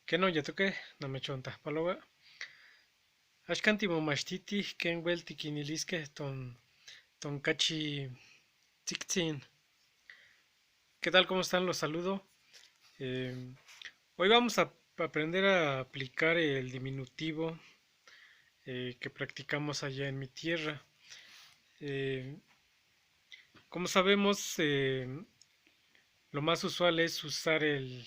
Que no, ya toqué, no me chontas paloga. Ashkanti momashtiti, ken wel tikinilisque ton cachi tziktzin. ¿Qué tal? ¿Cómo están? Los saludo. Eh, Hoy vamos a aprender a aplicar el diminutivo que practicamos allá en mi tierra. Eh, Como sabemos, lo más usual es usar el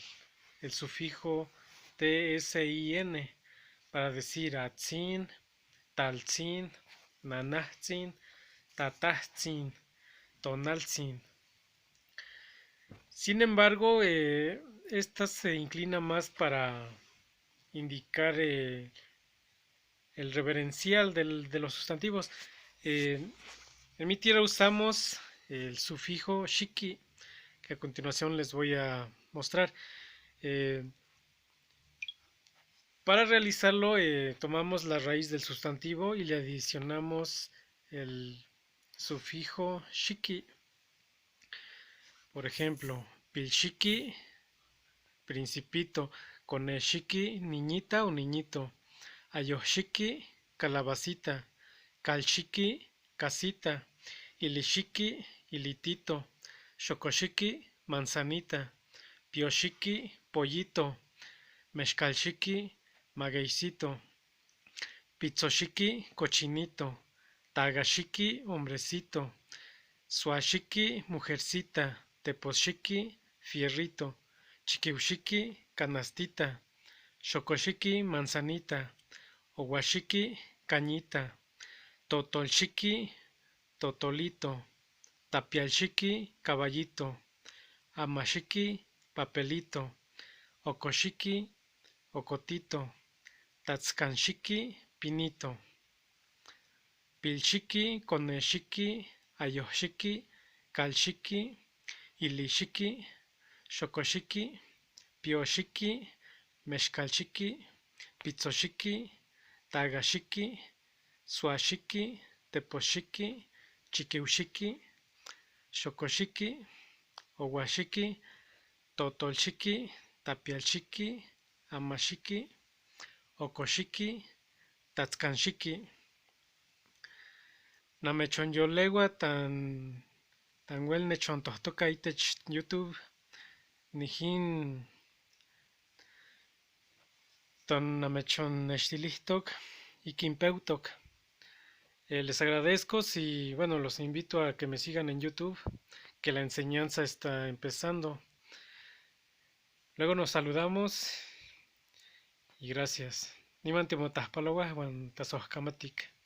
sufijo tsin para decir atzin, taltzin, nanahtzin, tatahtzin, tonaltzin. Sin embargo, esta se inclina más para indicar el reverencial de los sustantivos. Eh, en mi tierra usamos el sufijo shiki, que a continuación les voy a mostrar. Eh, para realizarlo, tomamos la raíz del sustantivo y le adicionamos el sufijo shiki. Por ejemplo, pilshiki, principito; koneshiki, niñita o niñito; ayoshiki, calabacita; kalshiki, casita; ilishiki, ilitito; shokoshiki, manzanita; pioshiki, pollito; mexcalshiki, magueycito; pitzoshiki, cochinito; tagashiki, hombrecito; suashiki, mujercita; teposhiki, fierrito; chiquiushiki, canastita; xocoshiki, manzanita; owashiki, cañita; totolshiki, totolito; tapialshiki, caballito; amashiki, papelito; okoshiki, ocotito; tatzkanshiki, pinito; pilshiki, koneshiki, ayoshiki, kalshiki, ilishiki, shokoshiki, pioshiki, mexcalshiki, pitzoshiki, tagashiki, suashiki, teposhiki, chiquiushiki, shokoshiki, owashiki, totolshiki, tapialshiki, amashiki, okoshiki, tatzkanshiki. Namechonyolewa tan wel nechontohtoka itech YouTube nijin ton namechonnextilihtok ikinpeutok. Les agradezco y bueno, los invito a que me sigan en YouTube, que la enseñanza está empezando. Luego nos saludamos y gracias. Niman timotahpalawa, wan tasohkamatik.